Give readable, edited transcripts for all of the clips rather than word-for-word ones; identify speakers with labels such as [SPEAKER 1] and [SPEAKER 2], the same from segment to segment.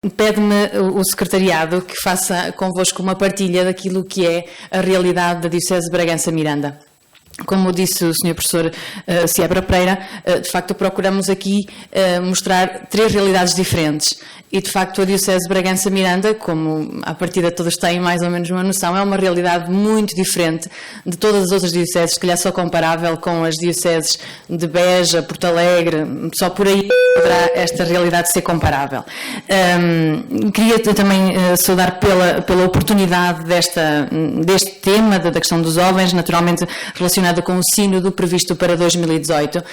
[SPEAKER 1] pede-me o secretariado que faça convosco uma partilha daquilo que é a realidade da Diocese de Bragança-Miranda. Como disse o Sr. Professor Seabra Pereira, de facto procuramos aqui mostrar 3 realidades diferentes. E, de facto, a Diocese de Bragança-Miranda, como à partida todos têm mais ou menos uma noção, é uma realidade muito diferente de todas as outras dioceses, se calhar só comparável com as dioceses de Beja, Porto Alegre, só por aí poderá esta realidade ser comparável. Queria também saudar pela oportunidade deste tema, da questão dos jovens, naturalmente relacionada com o sínodo previsto para 2018,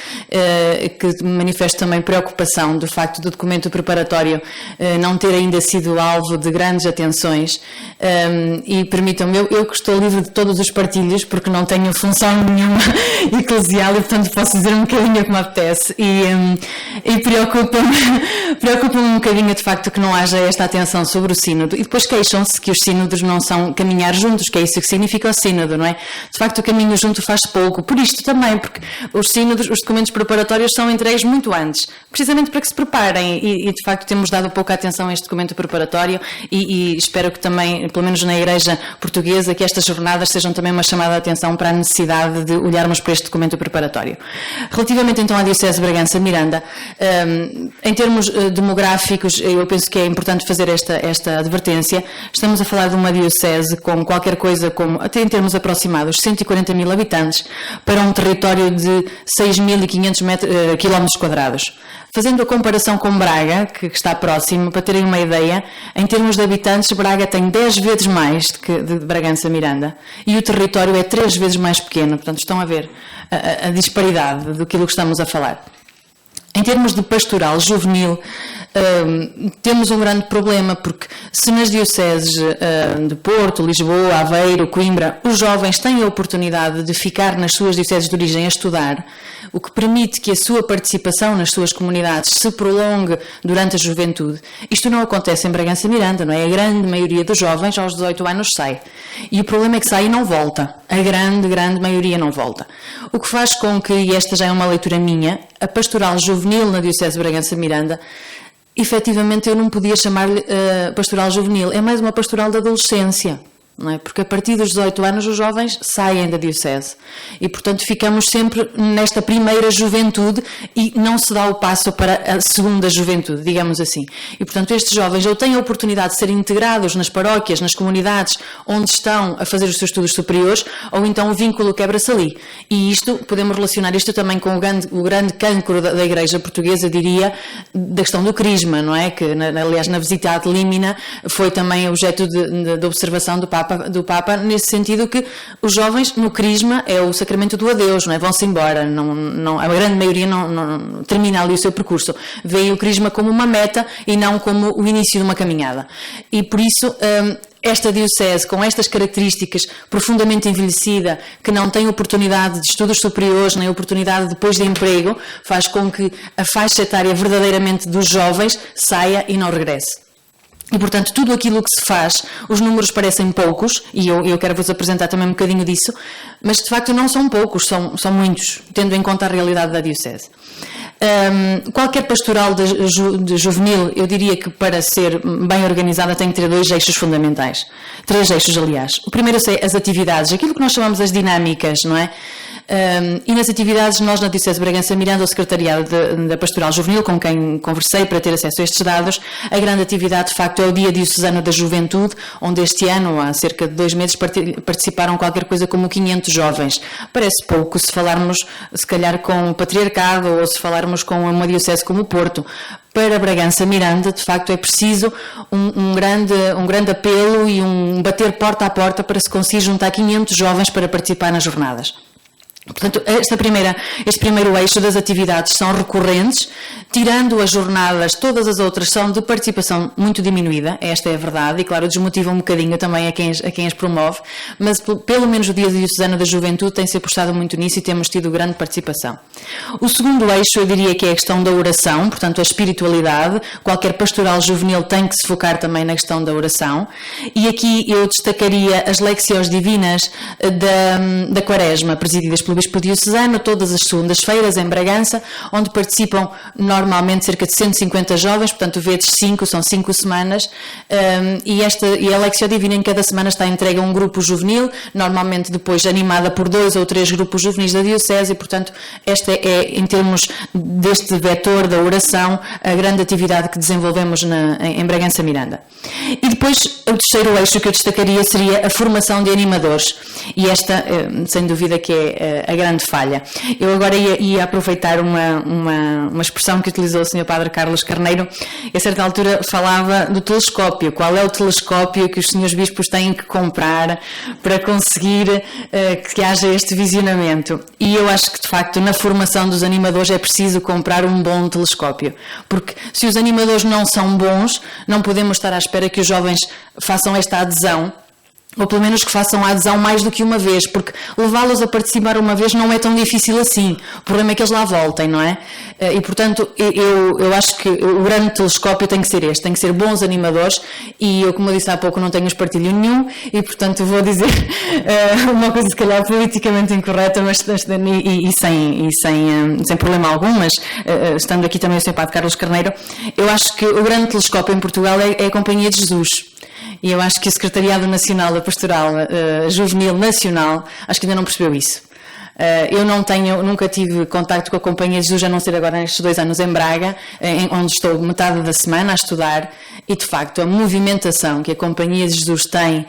[SPEAKER 1] que manifesta também preocupação do facto do documento preparatório não ter ainda sido alvo de grandes atenções, e permitam-me, eu que estou livre de todos os partilhos, porque não tenho função nenhuma eclesial e, portanto, posso dizer um bocadinho como apetece, e preocupa-me um bocadinho, de facto, que não haja esta atenção sobre o sínodo, e depois queixam-se que os sínodos não são caminhar juntos, que é isso que significa o sínodo, não é? De facto, o caminho junto faz pouco, por isto também, porque os sínodos, os documentos preparatórios são entregues muito antes, precisamente para que se preparem, e de facto temos dado pouca atenção a este documento preparatório, e espero que também, pelo menos na Igreja Portuguesa, que estas jornadas sejam também uma chamada de atenção para a necessidade de olharmos para este documento preparatório. Relativamente então à Diocese de Bragança-Miranda, em termos demográficos, eu penso que é importante fazer esta advertência. Estamos a falar de uma diocese com qualquer coisa como, até em termos aproximados, 140 mil habitantes, para um território de 6.500 km². Fazendo a comparação com Braga, que está próximo, para terem uma ideia, em termos de habitantes, Braga tem 10 vezes mais de Bragança-Miranda, e o território é 3 vezes mais pequeno. Portanto, estão a ver a disparidade do que estamos a falar. Em termos de pastoral juvenil, temos um grande problema, porque se nas dioceses de Porto, Lisboa, Aveiro, Coimbra, os jovens têm a oportunidade de ficar nas suas dioceses de origem a estudar, o que permite que a sua participação nas suas comunidades se prolongue durante a juventude. Isto não acontece em Bragança-Miranda, não é? A grande maioria dos jovens aos 18 anos sai. E o problema é que sai e não volta. A grande maioria não volta. O que faz com que, e esta já é uma leitura minha, a pastoral juvenil na Diocese de Bragança-Miranda, efetivamente eu não podia chamar-lhe pastoral juvenil, é mais uma pastoral da adolescência. Não é? Porque a partir dos 18 anos os jovens saem da Diocese e, portanto, ficamos sempre nesta primeira juventude e não se dá o passo para a segunda juventude, digamos assim. E, portanto, estes jovens ou têm a oportunidade de serem integrados nas paróquias, nas comunidades onde estão a fazer os seus estudos superiores, ou então o vínculo quebra-se ali. E isto, podemos relacionar isto também com o grande cancro da Igreja Portuguesa, diria, da questão do crisma, não é? Que, aliás, na visita ad limina foi também objeto de observação do Papa, nesse sentido que os jovens no crisma é o sacramento do adeus, não é? Vão-se embora, a grande maioria não termina ali o seu percurso, veem o crisma como uma meta e não como o início de uma caminhada. E por isso esta diocese, com estas características, profundamente envelhecida, que não tem oportunidade de estudos superiores, nem oportunidade depois de emprego, faz com que a faixa etária verdadeiramente dos jovens saia e não regresse. E, portanto, tudo aquilo que se faz, os números parecem poucos, e eu quero-vos apresentar também um bocadinho disso, mas de facto não são poucos, são muitos, tendo em conta a realidade da Diocese. Qualquer pastoral de juvenil, eu diria que para ser bem organizada tem que ter 2 eixos fundamentais. 3 eixos, aliás. O primeiro é as atividades, aquilo que nós chamamos as dinâmicas, não é? E nas atividades, nós na Diocese de Bragança-Miranda, o secretariado da Pastoral Juvenil, com quem conversei para ter acesso a estes dados, a grande atividade, de facto, é o Dia Diocesano da Juventude, onde este ano, há cerca de 2 meses, participaram qualquer coisa como 500 jovens. Parece pouco se falarmos, se calhar, com o Patriarcado ou se falarmos com uma diocese como o Porto. Para Bragança-Miranda, de facto, é preciso um grande apelo e um bater porta a porta para se conseguir juntar 500 jovens para participar nas jornadas. Portanto, este primeiro eixo das atividades são recorrentes, tirando as jornadas, todas as outras são de participação muito diminuída, esta é a verdade, e claro, desmotiva um bocadinho também a quem as promove, mas pelo menos o Dia Diocesano da Juventude tem-se apostado muito nisso e temos tido grande participação. O segundo eixo, eu diria que é a questão da oração, portanto a espiritualidade, qualquer pastoral juvenil tem que se focar também na questão da oração, e aqui eu destacaria as Lectioes Divinas da Quaresma, presididas pelo Bispo Diocesano, todas as segundas-feiras em Bragança, onde participam normalmente cerca de 150 jovens, portanto vezes 5, são 5 semanas, e a Lectio Divina em cada semana está entregue a um grupo juvenil, normalmente depois animada por 2 ou 3 grupos juvenis da Diocese, e portanto esta é, em termos deste vetor da oração, a grande atividade que desenvolvemos em Bragança Miranda. E depois o terceiro eixo que eu destacaria seria a formação de animadores, e esta sem dúvida que é a grande falha. Eu agora ia aproveitar uma expressão que utilizou o Sr. Padre Carlos Carneiro, e a certa altura falava do telescópio. Qual é o telescópio que os senhores bispos têm que comprar para conseguir que haja este visionamento? E eu acho que de facto na formação dos animadores é preciso comprar um bom telescópio, porque se os animadores não são bons, não podemos estar à espera que os jovens façam esta adesão, ou pelo menos que façam a adesão mais do que uma vez, porque levá-los a participar uma vez não é tão difícil assim. O problema é que eles lá voltem, não é? E portanto, eu acho que o grande telescópio tem que ser este, tem que ser bons animadores, e eu, como eu disse há pouco, não tenho espartilho nenhum, e portanto vou dizer uma coisa se calhar politicamente incorreta, mas sem problema algum, mas estando aqui também o Sr. Padre Carlos Carneiro, eu acho que o grande telescópio em Portugal é a Companhia de Jesus. E eu acho que o Secretariado Nacional da Pastoral Juvenil Nacional, acho que ainda não percebeu isso. Eu nunca tive contacto com a Companhia de Jesus, a não ser agora nestes 2 anos em Braga, onde estou metade da semana a estudar, e de facto a movimentação que a Companhia de Jesus tem,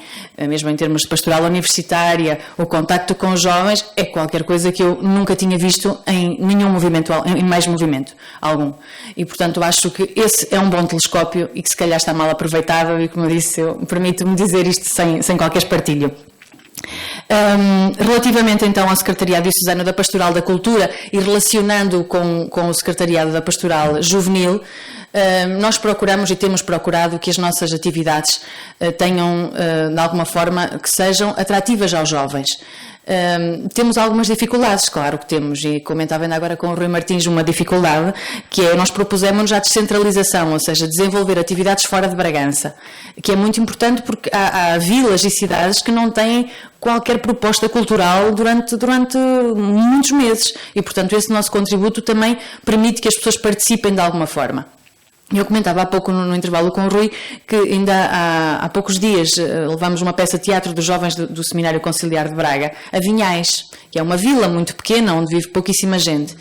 [SPEAKER 1] mesmo em termos de pastoral universitária, o contacto com os jovens, é qualquer coisa que eu nunca tinha visto em nenhum movimento, em mais movimento algum. E portanto acho que esse é um bom telescópio e que se calhar está mal aproveitado, e como eu disse, eu permito-me dizer isto sem qualquer espartilho. Relativamente então ao Secretariado Diocesano da Pastoral da Cultura e relacionando com o Secretariado da Pastoral Juvenil, nós procuramos e temos procurado que as nossas atividades tenham, de alguma forma, que sejam atrativas aos jovens. Temos algumas dificuldades, claro que temos, e comentava ainda agora com o Rui Martins uma dificuldade, que é, nós propusemos a descentralização, ou seja, desenvolver atividades fora de Bragança, que é muito importante porque há vilas e cidades que não têm qualquer proposta cultural durante muitos meses, e portanto esse nosso contributo também permite que as pessoas participem de alguma forma. Eu comentava há pouco no intervalo com o Rui que ainda há poucos dias levámos uma peça de teatro dos jovens do Seminário Conciliar de Braga a Vinhais, que é uma vila muito pequena onde vive pouquíssima gente.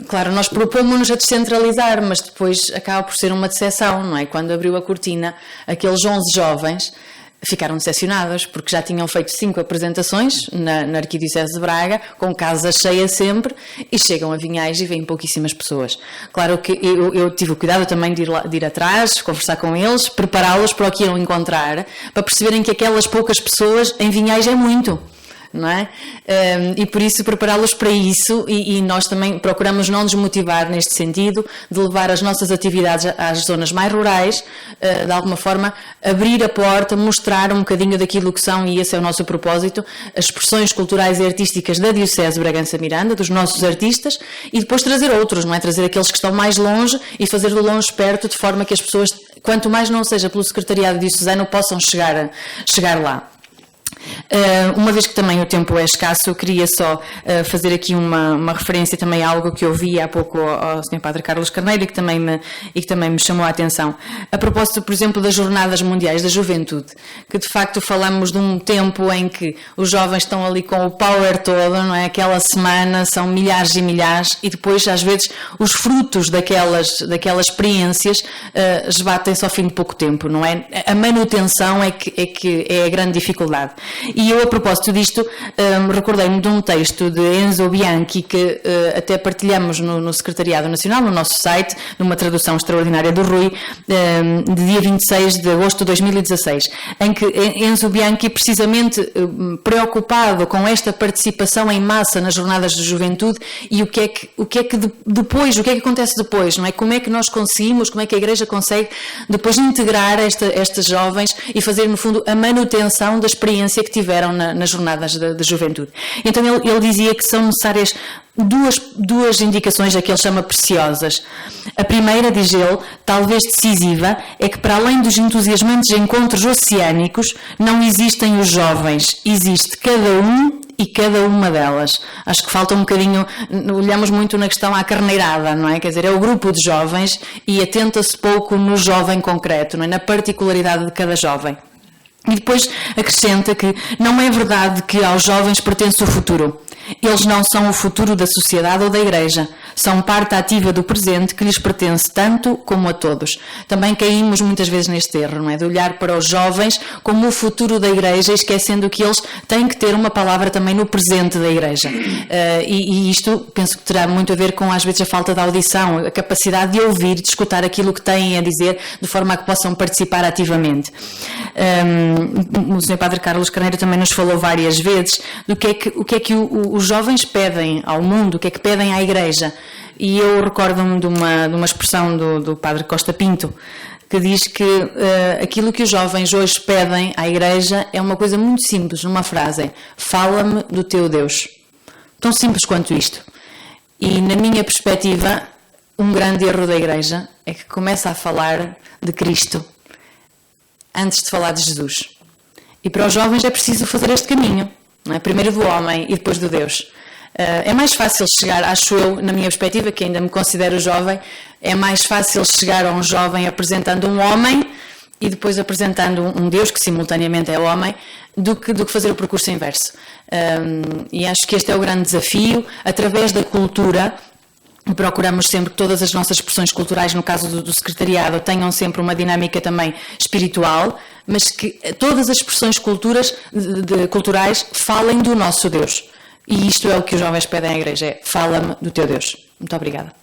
[SPEAKER 1] Claro, nós propomos-nos a descentralizar, mas depois acaba por ser uma decepção, não é? Quando abriu a cortina, aqueles 11 jovens ficaram decepcionados, porque já tinham feito 5 apresentações na Arquidiocese de Braga, com casa cheia sempre, e chegam a Vinhais e vêm pouquíssimas pessoas. Claro que eu tive o cuidado também de ir atrás, conversar com eles, prepará-los para o que iam encontrar, para perceberem que aquelas poucas pessoas em Vinhais é muito. Não é? E por isso prepará-los para isso, e nós também procuramos não desmotivar neste sentido, de levar as nossas atividades às zonas mais rurais, de alguma forma abrir a porta, mostrar um bocadinho daquilo que são, e esse é o nosso propósito, as expressões culturais e artísticas da Diocese de Bragança Miranda, dos nossos artistas, e depois trazer outros, não é? Trazer aqueles que estão mais longe e fazer de longe perto, de forma que as pessoas, quanto mais não seja pelo Secretariado Diocesano, possam chegar lá. Uma vez que também o tempo é escasso, eu queria só fazer aqui uma referência também a algo que eu vi há pouco ao Sr. Padre Carlos Carneiro e que também me chamou a atenção. A propósito, por exemplo, das Jornadas Mundiais da Juventude, que de facto falamos de um tempo em que os jovens estão ali com o power todo, não é? Aquela semana são milhares e milhares, e depois às vezes os frutos daquelas experiências esbatem-se ao fim de pouco tempo, não é? A manutenção é que é a grande dificuldade. E eu, a propósito disto, recordei-me de um texto de Enzo Bianchi que até partilhamos no Secretariado Nacional, no nosso site, numa tradução extraordinária do Rui, de dia 26 de agosto de 2016, em que Enzo Bianchi, precisamente preocupado com esta participação em massa nas jornadas de juventude, e o que é que depois, o que é que acontece depois, não é? Como é que nós conseguimos, como é que a Igreja consegue depois integrar estes jovens e fazer, no fundo, a manutenção da experiência que tiveram nas jornadas de juventude. Então ele dizia que são necessárias duas indicações a que ele chama preciosas. A primeira, diz ele, talvez decisiva, é que para além dos entusiasmantes encontros oceânicos, não existem os jovens, existe cada um e cada uma delas. Acho que falta um bocadinho, olhamos muito na questão à carneirada, não é? Quer dizer, é o grupo de jovens e atenta-se pouco no jovem concreto, não é? Na particularidade de cada jovem. E depois acrescenta que não é verdade que aos jovens pertence o futuro. Eles não são o futuro da sociedade ou da Igreja. São parte ativa do presente que lhes pertence tanto como a todos. Também caímos muitas vezes neste erro, não é? De olhar para os jovens como o futuro da Igreja, esquecendo que eles têm que ter uma palavra também no presente da Igreja. E isto penso que terá muito a ver com, às vezes, a falta de audição, a capacidade de ouvir, de escutar aquilo que têm a dizer, de forma a que possam participar ativamente. O Sr. Padre Carlos Carneiro também nos falou várias vezes do que é que os jovens pedem ao mundo, o que é que pedem à Igreja. E eu recordo-me de uma expressão do Padre Costa Pinto, que diz que aquilo que os jovens hoje pedem à Igreja é uma coisa muito simples, numa frase: fala-me do teu Deus. Tão simples quanto isto. E na minha perspectiva, um grande erro da Igreja é que começa a falar de Cristo antes de falar de Jesus. E para os jovens é preciso fazer este caminho, não é? Primeiro do homem e depois do Deus. É mais fácil chegar, acho eu, na minha perspectiva, que ainda me considero jovem, é mais fácil chegar a um jovem apresentando um homem e depois apresentando um Deus, que simultaneamente é homem, do que fazer o percurso inverso. E acho que este é o grande desafio, através da cultura. Procuramos sempre que todas as nossas expressões culturais, no caso do secretariado, tenham sempre uma dinâmica também espiritual, mas que todas as expressões culturais falem do nosso Deus. E isto é o que os jovens pedem à Igreja: é: fala-me do teu Deus. Muito obrigada.